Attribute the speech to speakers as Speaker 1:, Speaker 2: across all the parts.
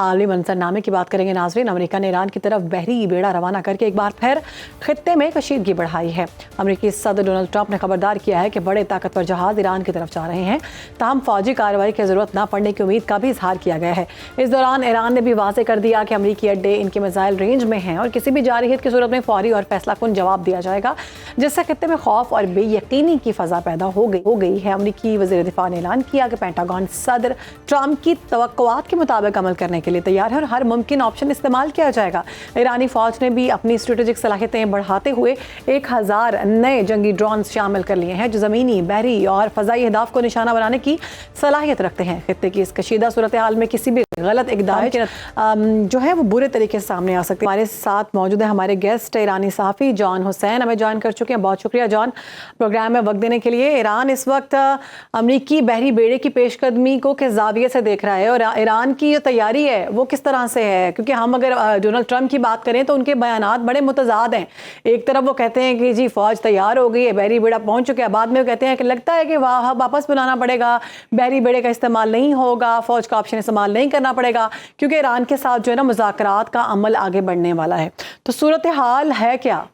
Speaker 1: आलमी मंजरनामे की बात करेंगे नाजरीन। अमेरिका ने ईरान की तरफ बहरी बेड़ा रवाना करके एक बार फिर खित्ते में कशीदगी बढ़ाई है। अमेरिकी सदर डोनाल्ड ट्रंप ने खबरदार किया है कि बड़े ताकतवर जहाज ईरान की तरफ जा रहे हैं, ताहम फौजी कार्रवाई की जरूरत न पड़ने की उम्मीद का भी इजहार किया गया है। इस दौरान ईरान ने भी वाज़ेह कर दिया कि अमेरिकी अड्डे इनके मिसाइल रेंज में हैं और किसी भी जारी हित की सूरत में फौरी और फैसलाकुन जवाब दिया जाएगा, जिससे खित्ते में खौफ और बेयकीनी की फजा पैदा हो गई है। अमेरिकी वज़ीर दिफा ने ऐलान किया कि पेंटागन सदर ट्रंप की तवक्कुआत के मुताबिक अमल करने के लिए तैयार है और हर मुमकिन ऑप्शन इस्तेमाल किया जाएगा। ईरानी फौज ने भी अपनी स्ट्रेटेजिक सलाहियतें बढ़ाते हुए 1000 नए जंगी ड्रोन शामिल कर लिए हैं, जो ज़मीनी, बहरी और फ़ज़ाई अहदाफ को निशाना बनाने की सलाहियत रखते हैं। खित्ते की इस कशीदा सूरत हाल में किसी भी गलत इक़दाम जो है वो बुरे तरीके से सामने आ सकते हैं। हमारे साथ मौजूद है हमारे गेस्ट ईरानी सहाफ़ी जॉन हुसैन, हमें ज्वाइन कर चुके हैं। बहुत शुक्रिया जॉन प्रोग्राम में वक्त देने के लिए। ईरान इस वक्त अमरीकी बहरी बेड़े की पेशकदमी को किस जाविये से देख रहा है और ईरान की जो तैयारी है वो किस तरह से है? क्योंकि हम अगर डोनाल्ड ट्रंप की बात करें तो उनके बयानात बड़े मुतजाद हैं। एक तरफ वो कहते हैं कि जी फ़ौज तैयार हो गई है, बहरी बेड़ा पहुंच चुका है, बाद में वो कहते हैं कि लगता है कि वापस बुलाना पड़ेगा, बहरी बेड़े का इस्तेमाल नहीं होगा, फ़ौज का ऑप्शन इस्तेमाल नहीं करना पड़ेगा, क्योंकि ईरान के साथ जो है ना मुज़ाकरात का अमल आगे बढ़ने वाला है। तो सूरत हाल है क्या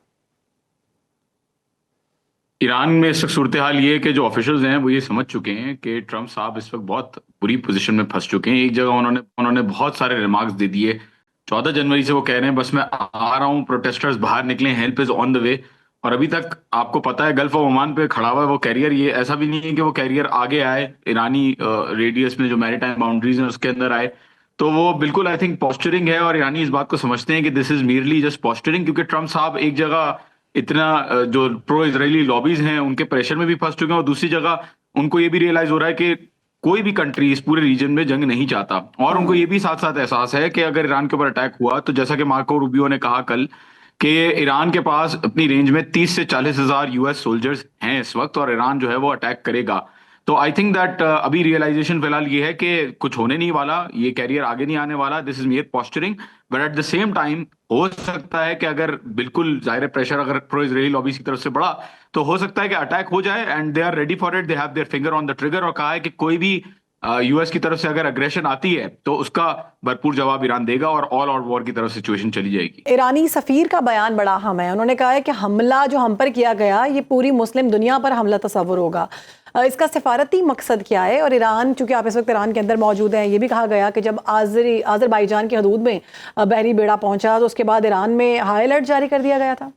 Speaker 2: ईरान में इस वक्त सूरत हाल ये है कि जो ऑफिशियल्स हैं वो ये समझ चुके हैं कि ट्रंप साहब इस वक्त बहुत बुरी पोजीशन में फंस चुके हैं। एक जगह उन्होंने बहुत सारे रिमार्क्स दे दिए। 14 जनवरी से वो कह रहे हैं बस मैं आ रहा हूँ, प्रोटेस्टर्स बाहर निकले, help is on the way. और अभी तक आपको पता है गल्फ ऑफ ओमान पे खड़ा हुआ है वो कैरियर। ये ऐसा भी नहीं है कि वो कैरियर आगे आए, ईरानी रेडियस में जो मैरीटाइम बाउंड्रीज हैं उसके अंदर आए। तो वो बिल्कुल आई थिंक पॉस्चरिंग है और ईरानी इस बात को समझते हैं कि this is merely just posturing, क्योंकि ट्रंप साहब एक जगह इतना जो प्रो इजरायली लॉबीज हैं उनके प्रेशर में भी फंस चुके हैं और दूसरी जगह उनको ये भी रियलाइज हो रहा है कि कोई भी कंट्री इस पूरे रीजन में जंग नहीं चाहता। और उनको ये भी साथ साथ एहसास है कि अगर ईरान के ऊपर अटैक हुआ तो जैसा कि मार्को रूबियो ने कहा कल कि ईरान के पास अपनी रेंज में 30 से 40 हजार यूएस सोल्जर्स हैं इस वक्त और ईरान जो है वो अटैक करेगा। तो आई थिंक दैट अभी रियलाइजेशन फिलहाल ये है कि कुछ होने नहीं वाला, ये कैरियर आगे नहीं आने वाला, this is मियर posturing. But at the same time हो सकता है कि अगर बिल्कुल जाहिर प्रेशर अगर प्रो इजरायली लॉबीज की तरफ से बढ़ा तो हो सकता है कि अटैक हो जाए and they are ready for it, they have their finger on the trigger. और कहा है कि कोई भी यूएस की तरफ से अगर अग्रेशन आती है तो उसका भरपूर जवाब ईरान देगा और ऑल आउट वॉर की तरफ सिचुएशन चली जाएगी।
Speaker 1: ईरानी सफीर का बयान बड़ा अहम है। उन्होंने कहा है कि हमला जो हम पर किया गया ये पूरी मुस्लिम दुनिया पर हमला तस्वुर होगा। इसका सिफारती मकसद क्या है? और ईरान, चूंकि आप इस वक्त ईरान के अंदर मौजूद हैं, ये भी कहा गया कि जब आज़रबाईजान की हदूद में बहरी बेड़ा पहुंचा तो उसके बाद ईरान में हाई अलर्ट जारी कर दिया गया था।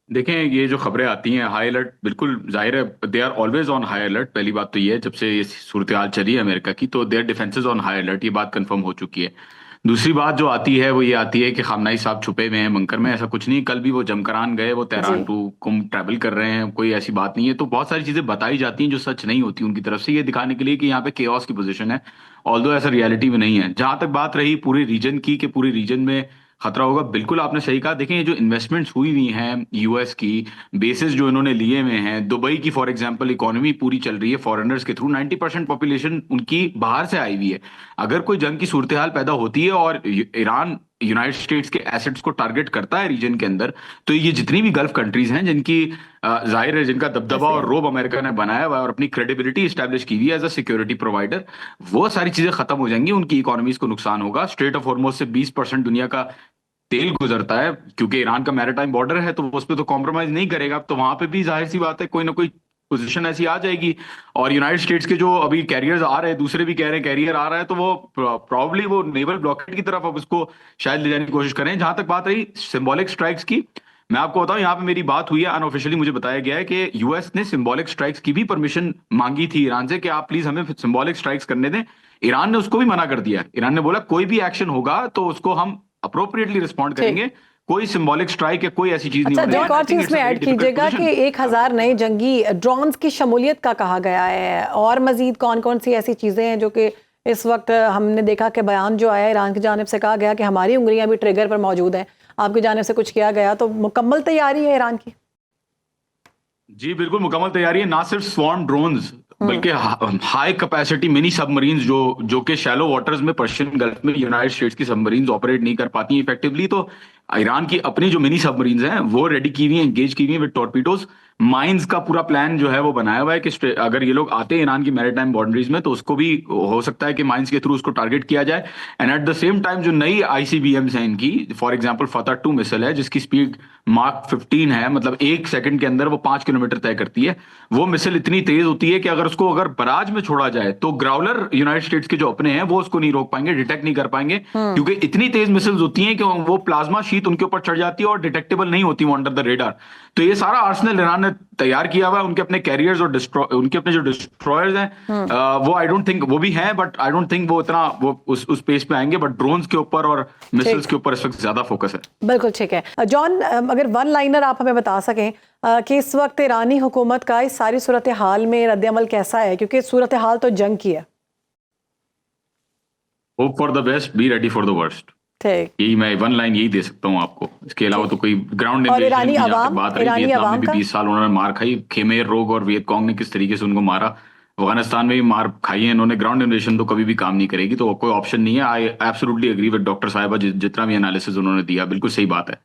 Speaker 2: देखें ये जो खबरें आती हैं हाई अलर्ट, बिल्कुल जाहिर है they are always on high alert. पहली बात तो ये है जब से ये सूरत हाल चली है अमेरिका की तो their defences on high alert, ये बात कंफर्म हो चुकी है। दूसरी बात जो आती है वो ये आती है कि खामनाई साहब छुपे हुए हैं बंकर में, ऐसा कुछ नहीं। कल भी वो जमकरान गए, वो तेहरान टू कुम ट्रैवल कर रहे हैं, कोई ऐसी बात नहीं है। तो बहुत सारी चीजें बताई जाती हैं जो सच नहीं होती उनकी तरफ से, ये दिखाने के लिए कि यहाँ पे केओस की पोजीशन है, ऑल्दो ऐसा रियलिटी में नहीं है। जहां तक बात रही पूरे रीजन की कि पूरे रीजन में खतरा होगा, बिल्कुल आपने सही कहा। देखें ये जो इन्वेस्टमेंट्स हुई हुई हैं यूएस की, बेसिस जो इन्होंने लिए हुए हैं, दुबई की फॉर एग्जांपल इकोनॉमी पूरी चल रही है फॉरेनर्स के थ्रू, 90% पॉपुलेशन उनकी बाहर से आई हुई है। अगर कोई जंग की सूरत हाल पैदा होती है और ईरान यूनाइटेड स्टेट्स के एसेट्स को टारगेट करता है रीजन के अंदर, तो ये जितनी भी गल्फ कंट्रीज हैं जिनकी जाहिर है जिनका दबदबा और रोब अमेरिका ने बनाया हुआ है और अपनी क्रेडिबिलिटी स्टैब्लिश की हुई है एज अ सिक्योरिटी प्रोवाइडर, वो सारी चीजें खत्म हो जाएंगी, उनकी इकोनॉमीज को नुकसान होगा। स्ट्रेट ऑफ हॉर्मुज से 20% दुनिया का तेल गुजरता है, क्योंकि ईरान का मैरीटाइम बॉर्डर है तो उस पर तो कॉम्प्रोमाइज नहीं करेगा। तो वहां पे भी जाहिर सी बात है कोई ना कोई पोजीशन ऐसी आ जाएगी। और यूनाइटेड स्टेट्स के जो अभी कैरियर्स आ रहे हैं, दूसरे भी कह रहे हैं कैरियर आ रहा है, तो वो प्रॉब्ली वो नेवल ब्लॉकेड की तरफ अब उसको शायद ले जाने की कोशिश करें। जहां तक बात रही सिंबॉलिक स्ट्राइक्स की, मैं आपको बताऊं यहाँ पे मेरी बात हुई है, अनऑफिशियली मुझे बताया गया है कि यूएस ने सिंबॉलिक स्ट्राइक्स की भी परमिशन मांगी थी ईरान से कि आप प्लीज हमें सिंबॉलिक स्ट्राइक्स करने दें। ईरान ने उसको भी मना कर दिया। ईरान ने बोला कोई भी एक्शन होगा तो उसको हम अप्रोप्रिएटली रिस्पॉन्ड करेंगे, कोई सिंबॉलिक स्ट्राइक या कोई ऐसी चीज नहीं होगी।
Speaker 1: एक और चीज में ऐड कीजिएगा कि 1000 नए जंगी ड्रोन्स की शमूलियत का कहा गया है, और मजीद कौन कौन सी ऐसी चीजें हैं जो कि इस वक्त हमने देखा कि बयान जो आया ईरान की जानिब से कहा गया कि हमारी उंगलियां भी ट्रिगर पर मौजूद हैं, आपकी जानिब से कुछ किया गया, तो मुकम्मल तैयारी है ईरान की?
Speaker 2: जी बिल्कुल मुकम्मल तैयारी है। ना सिर्फ स्वॉर्म ड्रोन्स बल्कि हाई कैपेसिटी मिनी सबमरीन्स जो कि शैलो वाटर्स में पर्शियन गल्फ में यूनाइटेड स्टेट्स की सबमरीन्स ऑपरेट नहीं कर पाती इफेक्टिवली, तो ईरान की अपनी जो मिनी सबमरीन्स हैं वो रेडी की हुई हैं, एंगेज की हुई हैं विद टॉर्पीडोज। माइंस का पूरा प्लान जो है वो बनाया हुआ है कि अगर ये लोग आते हैं ईरान की मैरीटाइम बाउंड्रीज में तो उसको भी हो सकता है कि माइंस के थ्रू उसको टारगेट किया जाए। And at the same time जो नई आईसीबीएम्स हैं इनकी, फॉर एग्जांपल फतह 2 मिसाइल है जिसकी स्पीड मार्क 15 है, मतलब 1 सेकंड के अंदर वो 5 किलोमीटर तय करती है। वो मिसाइल इतनी तेज होती है कि अगर बराज में छोड़ा जाए तो ग्राउलर यूनाइटेड स्टेट्स के जो अपने हैं वो उसको नहीं रोक पाएंगे, डिटेक्ट नहीं कर पाएंगे, क्योंकि इतनी तेज मिसाइल्स होती हैं कि वो प्लाज्मा शीट उनके ऊपर चढ़ जाती है और डिटेक्टेबल नहीं होती वो अंडर द रेडार। तो ये सारा आर्सेनल ईरान ने तैयार किया हुआ है। उनके अपने कैरियर्स और उनके अपने जो डिस्ट्रॉयर्स हैं वो आई डोंट थिंक वो भी हैं, बट आई डोंट थिंक वो इतना वो उस पेस पे आएंगे। बट ड्रोन्स के ऊपर और मिसाइल्स के ऊपर इस वक्त ज्यादा फोकस है।
Speaker 1: बिल्कुल ठीक है जॉन, अगर वन लाइनर आप हमें बता सकें कि इस वक्त ईरानी हुकूमत का इस सारी सूरत हाल में रद्द-ए-अमल कैसा है, क्योंकि सूरत हाल तो जंग की है।
Speaker 2: Hope for the best, be ready for the worst.
Speaker 1: ठीक,
Speaker 2: यही मैं वन लाइन यही दे सकता हूँ आपको, इसके अलावा तो कोई ग्राउंड
Speaker 1: और
Speaker 2: इन्वेजन
Speaker 1: ईरानी
Speaker 2: की जहाँ तक
Speaker 1: अवाम,
Speaker 2: बात रही,
Speaker 1: ईरानी
Speaker 2: वियतनाम
Speaker 1: अवाम
Speaker 2: में भी
Speaker 1: का
Speaker 2: 20 साल उन्होंने मार खाई, खेमेर रोग और वियतकॉन्ग ने किस तरीके से उनको मारा, अफगानिस्तान में भी मार खाई है इन्होंने। ग्राउंड इन्वेजन तो कभी भी काम नहीं करेगी, तो कोई ऑप्शन नहीं है। I absolutely agree with doctor साहिबा, जितना भी एनालिसिस उन्होंने दिया बिल्कुल सही बात है।